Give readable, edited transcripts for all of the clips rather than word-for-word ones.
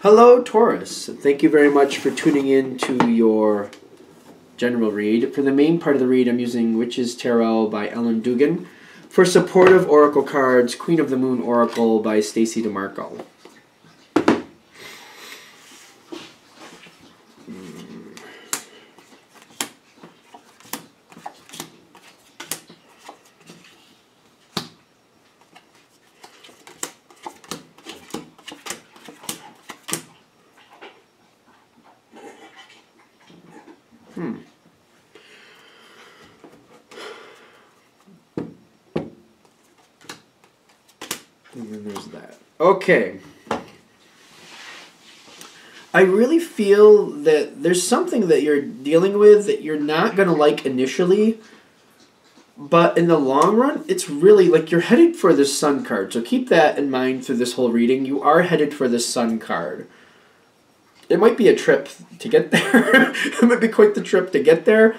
Hello, Taurus. Thank you very much for tuning in to your general read. For the main part of the read, I'm using Witch's Tarot by Ellen Dugan. For supportive oracle cards, Queen of the Moon Oracle by Stacey DeMarco. And then there's that. Okay. I really feel that there's something that you're dealing with that you're not going to like initially, but in the long run, it's really like you're headed for this Sun card. So keep that in mind through this whole reading. You are headed for this Sun card. It might be a trip to get there. It might be quite the trip to get there.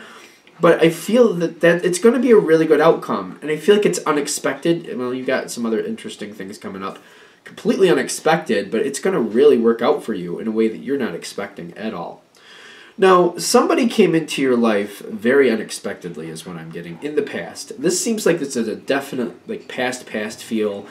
But I feel that it's going to be a really good outcome. And I feel like it's unexpected. Well, you've got some other interesting things coming up. Completely unexpected, but it's going to really work out for you in a way that you're not expecting at all. Now, somebody came into your life very unexpectedly is what I'm getting in the past. This seems like this is a definite like past feel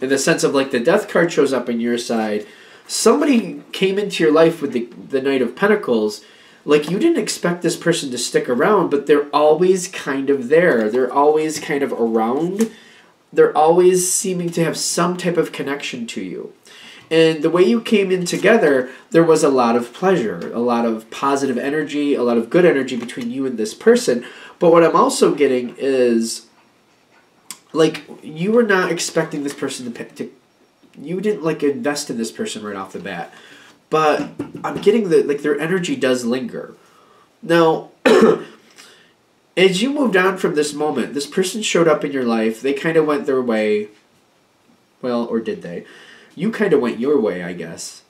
in the sense of like the Death card shows up on your side. Somebody came into your life with the Knight of Pentacles. Like, you didn't expect this person to stick around, but they're always kind of there. They're always kind of around. They're always seeming to have some type of connection to you. And the way you came in together, there was a lot of pleasure, a lot of positive energy, a lot of good energy between you and this person. But what I'm also getting is, like, you were not expecting this person to you didn't, like, invest in this person right off the bat. But I'm getting that, like, their energy does linger. Now, as you moved on from this moment, this person showed up in your life. They kind of went their way. Well, or did they? You kind of went your way, I guess.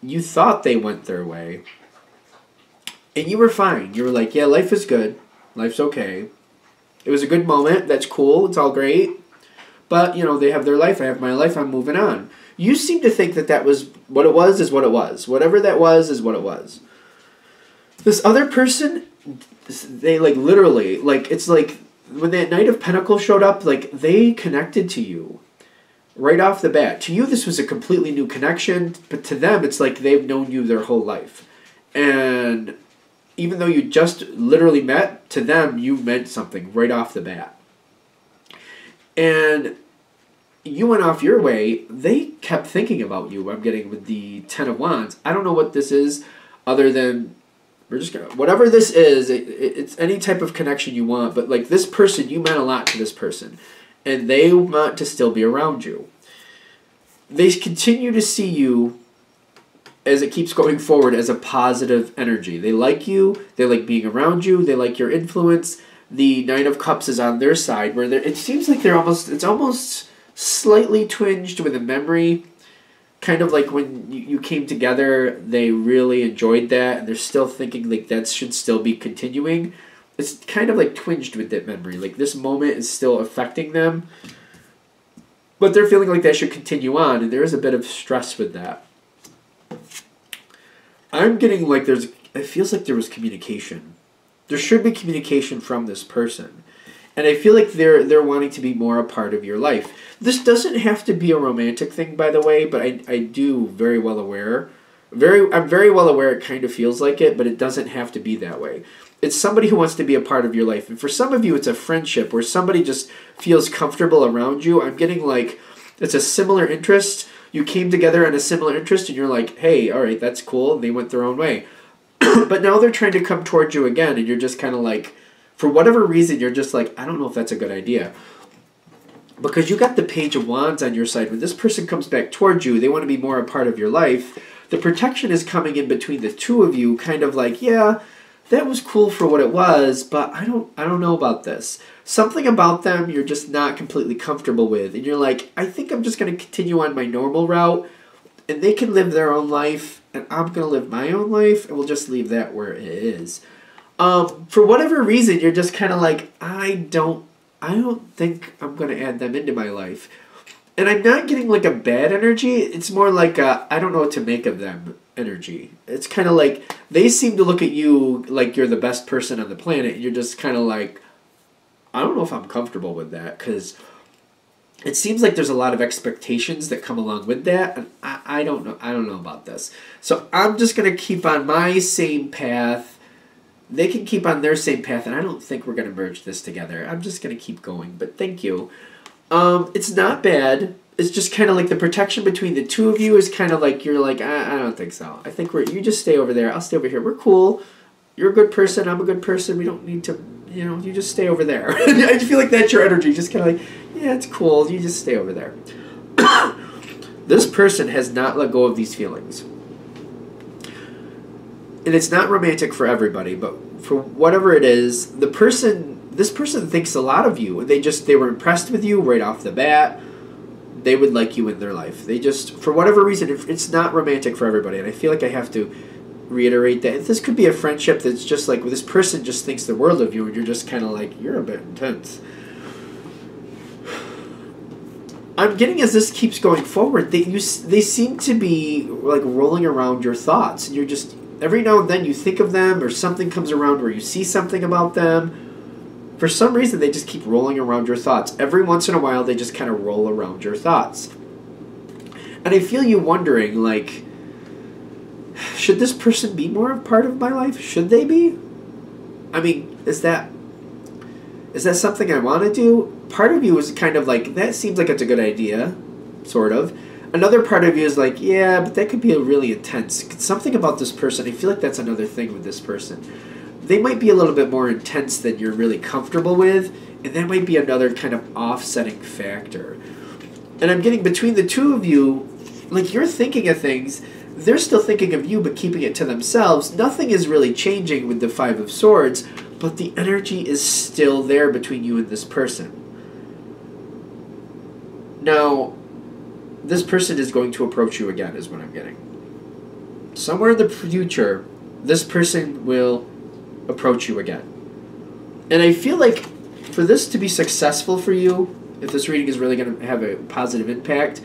You thought they went their way. And you were fine. You were like, yeah, life is good. Life's okay. It was a good moment. That's cool. It's all great. But, you know, they have their life. I have my life. I'm moving on. You seem to think that that was what it was is what it was. Whatever that was is what it was. This other person, they like literally, like it's like when that Knight of Pentacles showed up, like they connected to you right off the bat. To you, this was a completely new connection, but to them, it's like they've known you their whole life. And even though you just literally met, to them, you meant something right off the bat. And you went off your way, they kept thinking about you. I'm getting with the Ten of Wands. I don't know what this is other than, we're just going to, whatever this is, it's any type of connection you want, but like this person, you meant a lot to this person. And they want to still be around you. They continue to see you, as it keeps going forward, as a positive energy. They like you, they like being around you, they like your influence. The Nine of Cups is on their side, where it seems like it's almost slightly twinged with a memory, kind of like when you came together, they really enjoyed that, and they're still thinking like that should still be continuing. It's kind of like twinged with that memory, like this moment is still affecting them, but they're feeling like that should continue on, and there is a bit of stress with that. I'm getting like it feels like there was communication. There should be communication from this person. And I feel like they're wanting to be more a part of your life. This doesn't have to be a romantic thing, by the way, but I do very well aware. I'm very well aware it kind of feels like it, but it doesn't have to be that way. It's somebody who wants to be a part of your life. And for some of you, it's a friendship where somebody just feels comfortable around you. I'm getting like it's a similar interest. You came together on a similar interest, and you're like, hey, all right, that's cool. And they went their own way. But now they're trying to come towards you again, and you're just kind of like, for whatever reason, you're just like, I don't know if that's a good idea. Because you got the Page of Wands on your side. When this person comes back towards you, they want to be more a part of your life. The protection is coming in between the two of you, kind of like, yeah, that was cool for what it was, but I don't know about this. Something about them you're just not completely comfortable with. And you're like, I think I'm just going to continue on my normal route, and they can live their own life, and I'm going to live my own life, and we'll just leave that where it is. For whatever reason, you're just kind of like, I don't think I'm going to add them into my life. And I'm not getting like a bad energy. It's more like a, I don't know what to make of them energy. It's kind of like they seem to look at you like you're the best person on the planet. And you're just kind of like, I don't know if I'm comfortable with that, because it seems like there's a lot of expectations that come along with that, and I don't know. I don't know about this. So I'm just going to keep on my same path. They can keep on their same path, and I don't think we're going to merge this together. I'm just going to keep going, but thank you. It's not bad. It's just kind of like the protection between the two of you is kind of like, you're like, I don't think so. I think you just stay over there. I'll stay over here. We're cool. You're a good person. I'm a good person. We don't need to, you just stay over there. I feel like that's your energy. Just kind of like, yeah, it's cool. You just stay over there. This person has not let go of these feelings. And it's not romantic for everybody, but for whatever it is, this person thinks a lot of you. They were impressed with you right off the bat. They would like you in their life. They just, for whatever reason, it's not romantic for everybody. And I feel like I have to reiterate that. This could be a friendship that's just like, this person just thinks the world of you, and you're just kind of like, you're a bit intense. I'm getting, as this keeps going forward, they seem to be like rolling around your thoughts, and you're just, every now and then you think of them, or something comes around where you see something about them. For some reason, they just keep rolling around your thoughts. Every once in a while, they just kind of roll around your thoughts. And I feel you wondering, like, should this person be more a part of my life? Should they be? I mean, is that something I want to do? Part of you is kind of like, that seems like it's a good idea, sort of. Another part of you is like, yeah, but that could be really intense. Something about this person, I feel like that's another thing with this person. They might be a little bit more intense than you're really comfortable with, and that might be another kind of offsetting factor. And I'm getting, between the two of you, like, you're thinking of things, they're still thinking of you but keeping it to themselves. Nothing is really changing with the Five of Swords, but the energy is still there between you and this person. Now, this person is going to approach you again, is what I'm getting. Somewhere in the future, this person will approach you again. And I feel like for this to be successful for you, if this reading is really going to have a positive impact,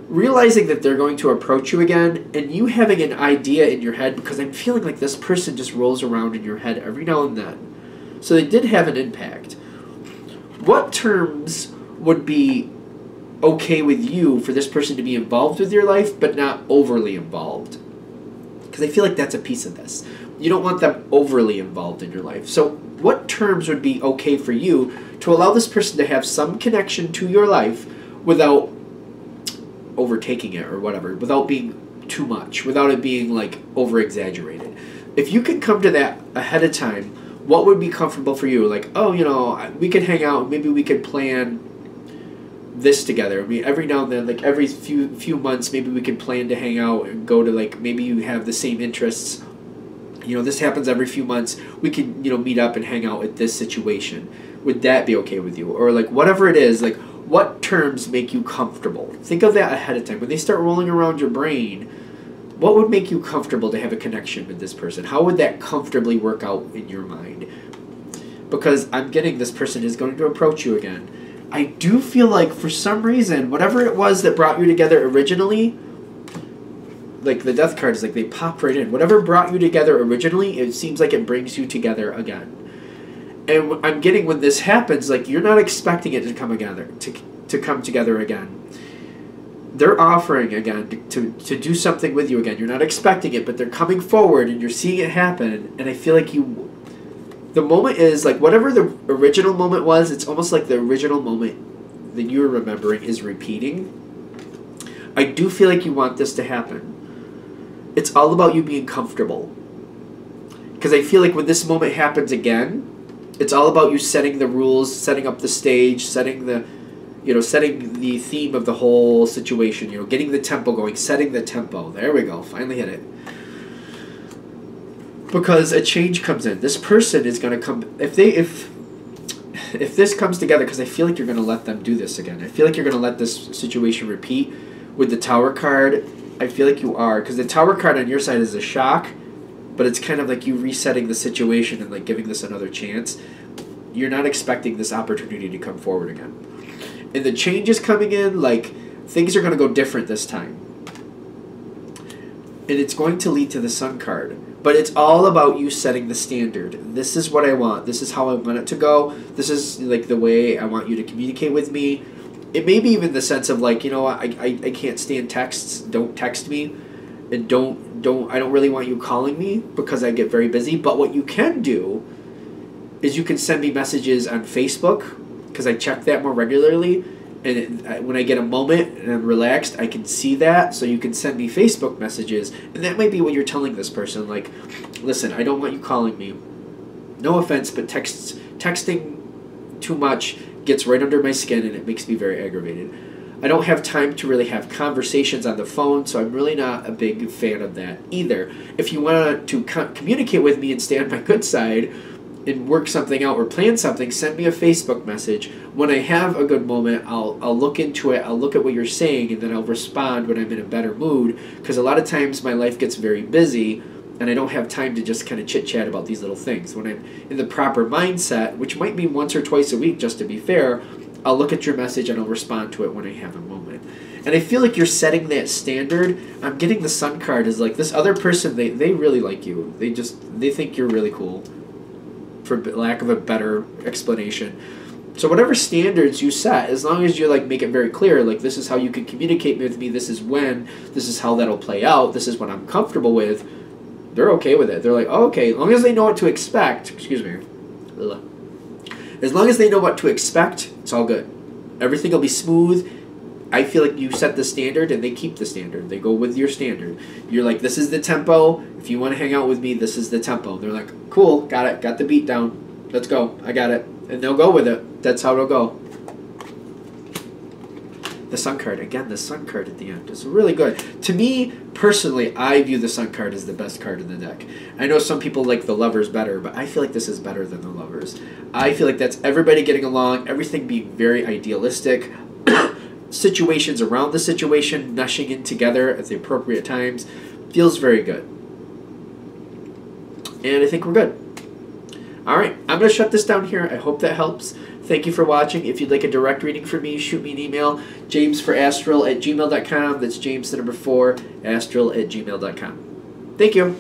realizing that they're going to approach you again, and you having an idea in your head, because I'm feeling like this person just rolls around in your head every now and then. So they did have an impact. What terms would be okay with you for this person to be involved with your life, but not overly involved? Because I feel like that's a piece of this. You don't want them overly involved in your life. So what terms would be okay for you to allow this person to have some connection to your life without overtaking it or whatever, without being too much, without it being like over-exaggerated? If you could come to that ahead of time, what would be comfortable for you? Like, oh, we could hang out, maybe we could plan this together. I mean, every now and then, like every few months, maybe we could plan to hang out and go to, like, maybe you have the same interests. This happens every few months. We could, meet up and hang out at this situation. Would that be okay with you? Or, like, whatever it is, like, what terms make you comfortable? Think of that ahead of time. When they start rolling around your brain, what would make you comfortable to have a connection with this person? How would that comfortably work out in your mind? Because I'm getting this person is going to approach you again. I do feel like, for some reason, whatever it was that brought you together originally, like the death card is like they pop right in. Whatever brought you together originally, it seems like it brings you together again. And I'm getting, when this happens, like, you're not expecting it to come together, to come together again. They're offering again to do something with you again. You're not expecting it, but they're coming forward and you're seeing it happen. And I feel like the moment is like, whatever the original moment was, it's almost like the original moment that you're remembering is repeating. I do feel like you want this to happen. It's all about you being comfortable. Because I feel like when this moment happens again, it's all about you setting the rules, setting up the stage, setting the theme of the whole situation, getting the tempo going, setting the tempo. There we go. Finally hit it. Because a change comes in. This person is going to come, if this comes together, because I feel like you're going to let them do this again. I feel like you're going to let this situation repeat with the Tower card. I feel like you are, because the Tower card on your side is a shock, but it's kind of like you resetting the situation and like giving this another chance. You're not expecting this opportunity to come forward again. And the change is coming in, like, things are going to go different this time. And it's going to lead to the Sun card. But it's all about you setting the standard. This is what I want. This is how I want it to go. This is like the way I want you to communicate with me. It may be even the sense of like, you know what, I can't stand texts. Don't text me. And I don't really want you calling me because I get very busy. But what you can do is you can send me messages on Facebook because I check that more regularly. And when I get a moment and I'm relaxed, I can see that. So you can send me Facebook messages. And that might be what you're telling this person. Like, listen, I don't want you calling me. No offense, but texting too much gets right under my skin and it makes me very aggravated. I don't have time to really have conversations on the phone, so I'm really not a big fan of that either. If you want to communicate with me and stay on my good side and work something out or plan something, send me a Facebook message. When I have a good moment, I'll look into it, I'll look at what you're saying, and then I'll respond when I'm in a better mood, because a lot of times my life gets very busy, and I don't have time to just kind of chit-chat about these little things. When I'm in the proper mindset, which might be once or twice a week, just to be fair, I'll look at your message and I'll respond to it when I have a moment. And I feel like you're setting that standard. I'm getting the Sun card is like this other person, they really like you. They think you're really cool, for lack of a better explanation. So whatever standards you set, as long as you like make it very clear, like this is how you can communicate with me, this is when, this is how that'll play out, this is what I'm comfortable with, they're okay with it. They're like, oh, okay, as long as they know what to expect, excuse me, as long as they know what to expect, it's all good. Everything will be smooth. I feel like you set the standard and they keep the standard. They go with your standard. You're like, this is the tempo. If you want to hang out with me, this is the tempo. They're like, cool, got it. Got the beat down. Let's go. I got it. And they'll go with it. That's how it'll go. The Sun card. Again, the Sun card at the end is really good. To me, personally, I view the Sun card as the best card in the deck. I know some people like the Lovers better, but I feel like this is better than the Lovers. I feel like that's everybody getting along, everything being very idealistic, situations around the situation meshing in together at the appropriate times. Feels very good. And I think we're good. All right, I'm going to shut this down here. I hope that helps. Thank you for watching. If you'd like a direct reading from me, shoot me an email, jamesforastral@gmail.com. That's James, the number 4, astral@gmail.com. Thank you.